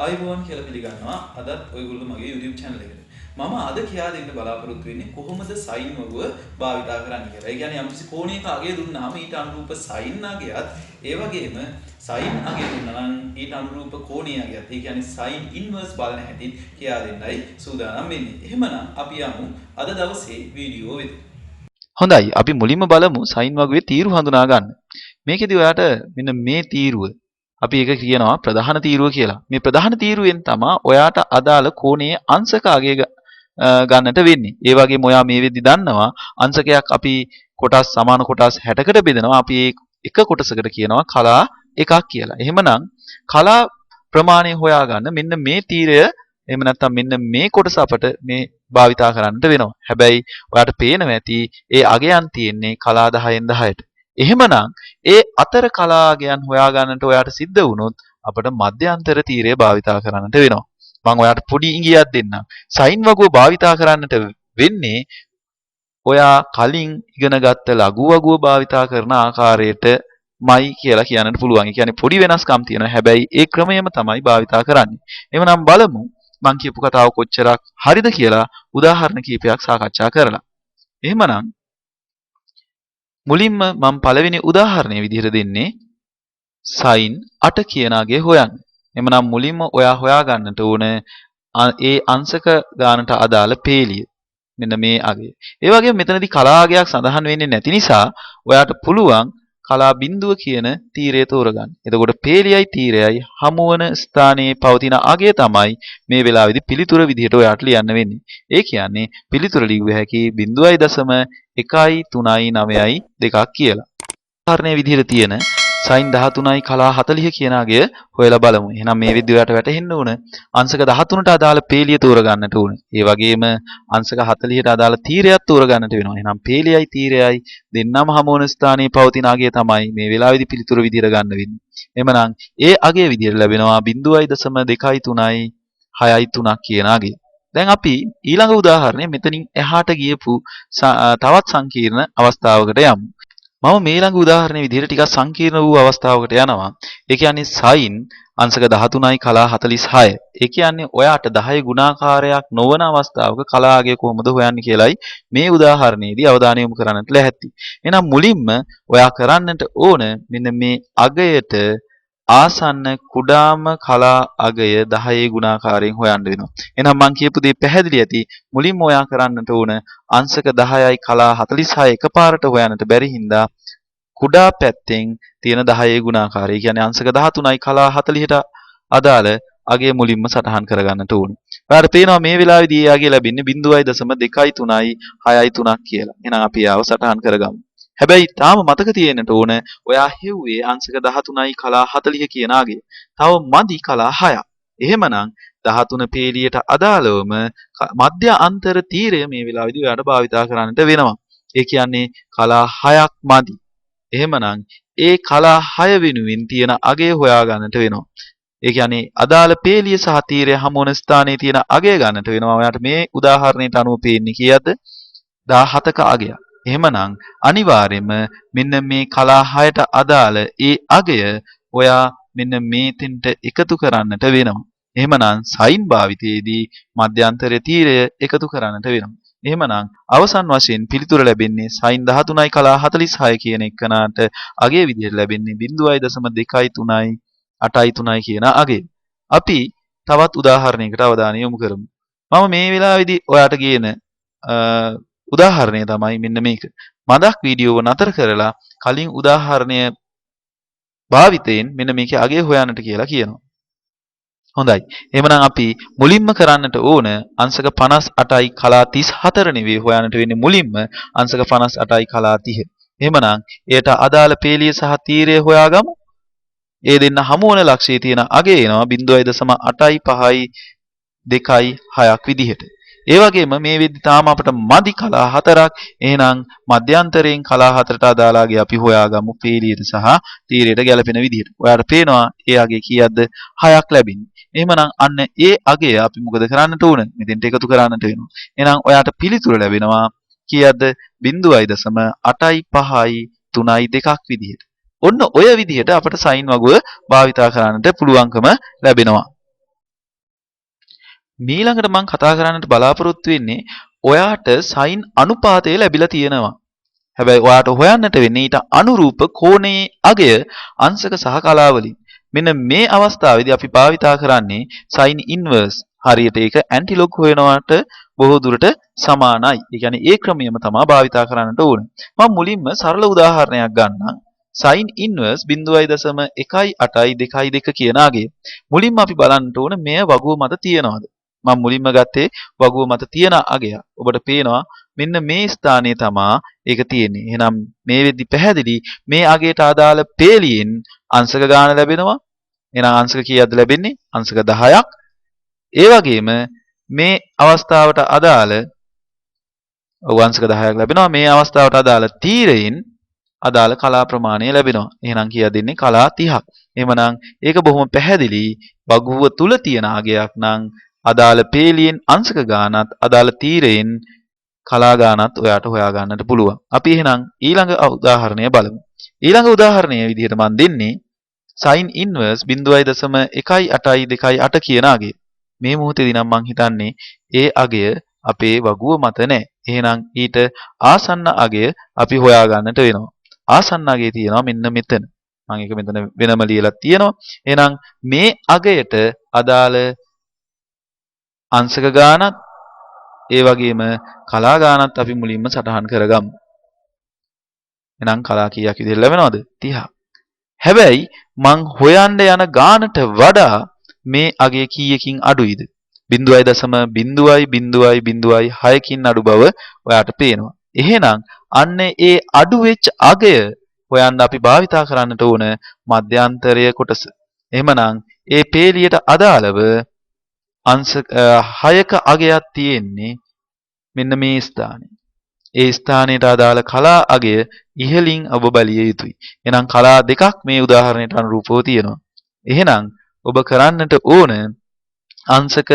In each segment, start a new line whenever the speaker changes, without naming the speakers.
ආයුබෝවන් කියලා පිළිගන්නවා අදත් ඔයගොල්ලෝ මගේ YouTube channel එකට. මම අද කියා දෙන්න බලාපොරොත්තු වෙන්නේ කොහොමද sin වගුව භාවිතා කරන්න කියලා. ඒ කියන්නේ යම්කිසි කෝණයක අගය දුන්නාම ඊට අනුරූප sin අගයත් ඒ වගේම sin අගය දුන්නා නම් ඊට අනුරූප කෝණීය අගයත් ඒ කියන්නේ sin inverse බලන හැටි කියා දෙන්නයි සූදානම් වෙන්නේ. එහෙමනම් අපි යමු අද දවසේ වීඩියෝ වෙත.
හොඳයි අපි මුලින්ම බලමු sin වගුවේ තීරු හඳුනා ගන්න. මේකෙදි ඔයාට මෙන්න මේ තීරුව අපි ඒක කියනවා ප්‍රධාන තීරුව කියලා. මේ ප්‍රධාන තීරුවෙන් තමයි ඔයාට අදාළ කෝණයේ අංශක අගය ගන්නට වෙන්නේ. ඒ වගේම ඔයා මේ වෙද්දි දන්නවා අංශකයක් අපි කොටස් සමාන කොටස් 60කට බෙදනවා. අපි එක කොටසකට කියනවා කලා එකක් කියලා. එහෙමනම් කලා ප්‍රමාණය හොයාගන්න මෙන්න මේ තීරය එහෙම නැත්නම් මෙන්න මේ කොටස අපට මේ භාවිතා කරන්නට වෙනවා. හැබැයි ඔයාට පේනවා ඇති ඒ අගයන් තියෙන්නේ කලා 10න් 10ට. එහෙමනම් ඒ අතර කලාගයන් හොයාගන්නට ඔයාට සිද්ධ වුණොත් අපිට මධ්‍යන්තර තීරය භාවිතා කරන්නට වෙනවා. මම ඔයාට පොඩි ඉඟියක් දෙන්නම්. සයින් වගුව භාවිතා කරන්නට වෙන්නේ ඔයා කලින් ඉගෙනගත්ත ලඝු වගුව භාවිතා කරන ආකාරයටමයි කියලා කියන්නට පුළුවන්. ඒ කියන්නේ පොඩි වෙනස්කම් තියෙනවා. හැබැයි ඒ ක්‍රමයම තමයි භාවිතා කරන්නේ. එහෙනම් බලමු මම කියපු කතාව කොච්චරක් හරිද කියලා උදාහරණ කීපයක් සාකච්ඡා කරලා. එහෙමනම් මුලින්ම මම පළවෙනි උදාහරණය විදිහට දෙන්නේ sin 8 කියන අගය හොයන්න. එhmenan මුලින්ම ඔයා හොයාගන්නට ඕන ඒ අංශක ගානට අදාළ පේලිය. මෙන්න මේ අගය. ඒ වගේම මෙතනදී කලා අගයක් සඳහන් වෙන්නේ නැති නිසා ඔයාට පුළුවන් කලා බිඳුව කියන තීරය තෝරගන්න. එතකොට පේලියයි තීරයයි හමුවන ස්ථානයේ පවතින අගය තමයි මේ වෙලාවේදී පිළිතුර විදිහට ඔයාට ලියන්න වෙන්නේ. ඒ කියන්නේ පිළිතුර ලියුව හැකි 0.13992ක් කියලා. උදාහරණයේ විදිහට තියෙන sin 13යි කලා 40 කියන අගය හොයලා බලමු. එහෙනම් මේ විදිහට ඔයාට වැටහෙන්න ඕන අංශක 13ට අදාළ පේලිය තෝරගන්නට ඕන. ඒ වගේම අංශක 40ට අදාළ තීරයක් තෝරගන්නට වෙනවා. එහෙනම් පේලියයි තීරයයි දෙන්නම හමුවන ස්ථානයේ පවතින අගය තමයි මේ වෙලාවේදී පිළිතුර විදිහට ගන්න වෙන්නේ. එහෙමනම් ඒ අගය විදිහට ලැබෙනවා 0.239 6.3ක් කියන අගය. දැන් අපි ඊළඟ උදාහරණය මෙතනින් එහාට ගියපු තවත් සංකීර්ණ අවස්ථාවකට යමු. මම මේ ළඟ උදාහරණයේ විදිහට ටිකක් සංකීර්ණ වූ අවස්ථාවකට යනවා. ඒ කියන්නේ sin අංශක 13යි කලා 46. ඒ කියන්නේ ඔයාට 10 ගුණාකාරයක් නොවන අවස්ථාවක කලා අගය කොහොමද හොයන්නේ කියලායි මේ උදාහරණයේදී අවධානය යොමු කරන්නට ලැහැත්ති. එහෙනම් මුලින්ම ඔයා කරන්නට ඕන මෙන්න මේ අගයට ආසන්න කුඩාම කලා අගය 10 ගුණාකාරයෙන් හොයන්න වෙනවා. එහෙනම් මම කියපු දේ පැහැදිලි ඇති. මුලින්ම ඔයා කරන්නට ඕන අංශක 10යි කලා 46 එකපාරට හොයන්නට බැරි හින්දා කුඩා පැත්තෙන් තියෙන 10 ගුණාකාරය. කියන්නේ අංශක 13යි කලා 40ට අදාළ අගය මුලින්ම සටහන් කරගන්නට ඕනේ. ඔයාලට පේනවා මේ වෙලාවේදී ඒ අගය ලැබෙන්නේ 0.23යි 6.3ක් කියලා. එහෙනම් අපි ආව සටහන් කරගමු. හැබැයි තාම මතක තියෙන්නට ඕන ඔයා හෙව්වේ අංශක 13යි කලා 40 කියන අගය. තව මදි කලා 6ක්. එහෙමනම් 13 පේලියට අදාළවම මධ්‍ය අන්තර තීරය මේ වෙලාවේදී ඔයාලට භාවිතා කරන්නට වෙනවා. ඒ කියන්නේ කලා 6ක් මදි. එහෙමනම් ඒ කලා 6 වෙනුවෙන් තියෙන අගය හොයා ගන්නට වෙනවා. ඒ කියන්නේ අදාළ පේලිය සහ තීරය හමු වන ස්ථානයේ තියෙන අගය ගන්නට වෙනවා. ඔයාලට මේ උදාහරණයට අනුව පේන්නේ කීයද? 17ක අගයක්. එහෙමනම් අනිවාර්යයෙන්ම මෙන්න මේ කලා 6ට අදාළ ඒ අගය ඔයා මෙන්න මේතෙන්ට එකතු කරන්නට වෙනවා. එහෙමනම් sin භාවිතයේදී මධ්‍යන්තර තීරය එකතු කරන්නට වෙනවා. එහෙමනම් අවසන් වශයෙන් පිළිතුර ලැබෙන්නේ sin 13යි කලා 46 කියන එකනට අගය විදිහට ලැබෙන්නේ 0.239 8.3යි කියන අගය. අපි තවත් උදාහරණයකට අවධානය යොමු කරමු. මම මේ වෙලාවේදී ඔයාට කියන උදාහරණය තමයි මෙන්න මේක. මදක් වීඩියෝව නතර කරලා කලින් උදාහරණය භාවිතයෙන් මෙන්න මේකේ අගය හොයන්නට කියලා කියනවා. හොඳයි. එහෙනම් අපි මුලින්ම කරන්නට ඕන අංශක 58යි කලා 34 නෙවෙයි හොයන්නට වෙන්නේ මුලින්ම අංශක 58යි කලා 30. එහෙනම් එයට අදාළ පේලිය සහ තීරය හොයාගමු. ඒ දෙන්න හමු වන ලක්ෂයේ තියෙන අගය එනවා 0.855යි 2යි 6ක් විදිහට. ඒ වගේම මේ වෙද්දි තාම අපිට මදි කලා 4ක්. එහෙනම් මධ්‍යන්තරයෙන් කලා 4ට අදාළ අගය අපි හොයාගමු පේලියට සහ තීරයට ගැලපෙන විදිහට. ඔයාලට පේනවා ඒ අගය කීයක්ද? 6ක් ලැබෙන්නේ. එහෙමනම් අන්න ඒ අගය අපි මොකද කරන්නට ඕන? මෙතෙන්ට එකතු කරන්නට වෙනවා. එහෙනම් ඔයාට පිළිතුර ලැබෙනවා කීයක්ද? 0.855යි 3යි 2ක් විදිහට. ඔන්න ඔය විදිහට අපිට sin වගුව භාවිතා කරන්නට පුළුවන්කම ලැබෙනවා. මීළඟට මම කතා කරන්නට බලාපොරොත්තු වෙන්නේ ඔයාට සයින් අනුපාතය ලැබිලා තියෙනවා. හැබැයි ඔයාට හොයන්නට වෙන්නේ ඊට අනුරූප කෝණයේ අගය අංශක සහ කලාවලින්. මෙන්න මේ අවස්ථාවේදී අපි භාවිතා කරන්නේ sin inverse. හරියට ඒක ඇන්ටිලොග් හොයනවට බොහෝ දුරට සමානයි. ඒ කියන්නේ ඒ ක්‍රමයම තමයි භාවිතා කරන්නට ඕනේ. මම මුලින්ම සරල උදාහරණයක් ගන්නම්. sin inverse 0.1822 කියන අගය. මුලින්ම අපි බලන්න ඕන මෙය වගුව මත තියනවාද? මම මුලින්ම ගත්තේ වගුව මත තියෙන අගයක්. ඔබට පේනවා මෙන්න මේ ස්ථානයේ තමා ඒක තියෙන්නේ. එහෙනම් මේ වෙද්දි පැහැදිලි මේ අගයට අදාළ පේලියෙන් අංශක ගාන ලැබෙනවා. එහෙනම් අංශක කීයක්ද ලැබෙන්නේ? අංශක 10ක්. ඒ වගේම මේ අවස්ථාවට අදාළ අංශක 10ක් ලැබෙනවා. මේ අවස්ථාවට අදාළ තීරයෙන් අදාළ කලා ප්‍රමාණය ලැබෙනවා. එහෙනම් කීයක් දෙන්නේ? කලා 30ක්. එහෙමනම් ඒක බොහොම පැහැදිලි වගුව තුල තියෙන අගයක් නම් අදාළ පේලියෙන් අංශක ගානත් අදාළ තීරයෙන් කලා ගානත් ඔයාට හොයා ගන්නට පුළුවන්. අපි එහෙනම් ඊළඟ උදාහරණය බලමු. ඊළඟ උදාහරණය විදිහට මම දෙන්නේ sin inverse 0.1828 කියන අගය. මේ මොහොතේදී නම් මම හිතන්නේ ඒ අගය අපේ වගුව මත නැහැ. එහෙනම් ඊට ආසන්න අගය අපි හොයා ගන්නට වෙනවා. ආසන්න අගය තියෙනවා මෙන්න මෙතන. මම ඒක මෙතන වෙනම ලියලා තියෙනවා. එහෙනම් මේ අගයට අදාළ අංශක ගානත් ඒ වගේම කලා ගානත් අපි මුලින්ම සටහන් කරගමු. එහෙනම් කලා කීයක් විදිහට ලැබෙනවද? 30ක්. හැබැයි මං හොයන්න යන ගානට වඩා මේ අගය කීයකින් අඩුයිද? 0.0006කින් අඩු බව ඔයාට පේනවා. එහෙනම් අන්න ඒ අඩු වෙච්ච අගය හොයන්න අපි භාවිතා කරන්නට ඕන මධ්‍යන්තරය කොටස. එහෙමනම් ඒ පේලියට අදාළව අංශක 6ක අගයක් තියෙන්නේ මෙන්න මේ ස්ථානයේ. ඒ ස්ථානයට අදාළ කලා අගය ඉහළින් ඔබ බැලිය යුතුයි. එහෙනම් කලා දෙකක් මේ උදාහරණයට අනුරූපව තියෙනවා. එහෙනම් ඔබ කරන්නට ඕන අංශක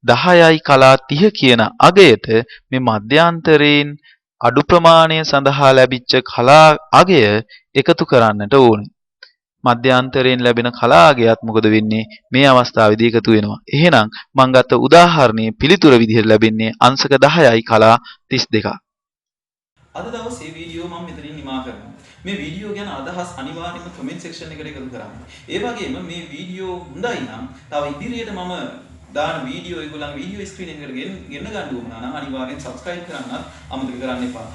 10යි කලා 30 කියන අගයට මේ මධ්‍යන්තරයෙන් අඩු ප්‍රමාණය සඳහා ලැබිච්ච කලා අගය එකතු කරන්නට ඕනේ. මධ්‍යන්තරයෙන් ලැබෙන කලා අගයත් මොකද වෙන්නේ? මේ අවස්ථාවේදී එකතු වෙනවා. එහෙනම් මම ගත්ත උදාහරණයේ පිළිතුර විදිහට ලැබෙන්නේ අංශක 10යි කලා 32ක්.
අද දවසේ වීඩියෝ මම මෙතනින් නිමා කරනවා. මේ වීඩියෝ ගැන අදහස් අනිවාර්යයෙන්ම කමෙන්ට් සෙක්ෂන් එකට එකතු කරන්න. ඒ වගේම මේ වීඩියෝ හොඳයි නම් තව ඉදිරියට මම දාන වීඩියෝ ඒගොල්ලන්ගේ වීඩියෝ ස්ක්‍රීන් එකකට ගෙන්න ගන්න උවමනා නම් අනිවාර්යෙන් subscribe කරන්නත් අමතක කරන්න එපා.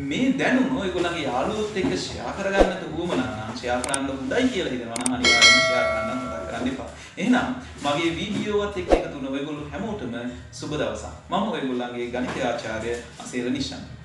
මේ දැනුම ඔයගොල්ලන්ගේ යාළුවොත් එක්ක share කරගන්නත් උවමනා නම් share කරන්න හොඳයි කියලා හිතනවා නම් අනිවාර්යෙන් share කරන්න මතක කරන්න එපා. එහෙනම් මගේ වීඩියෝවත් එක්ක එකතු වුණ ඔයගොල්ලෝ හැමෝටම සුබ දවසක්. මම ඔයගොල්ලන්ගේ ගණිත ආචාර්ය අසේර නිෂාන්.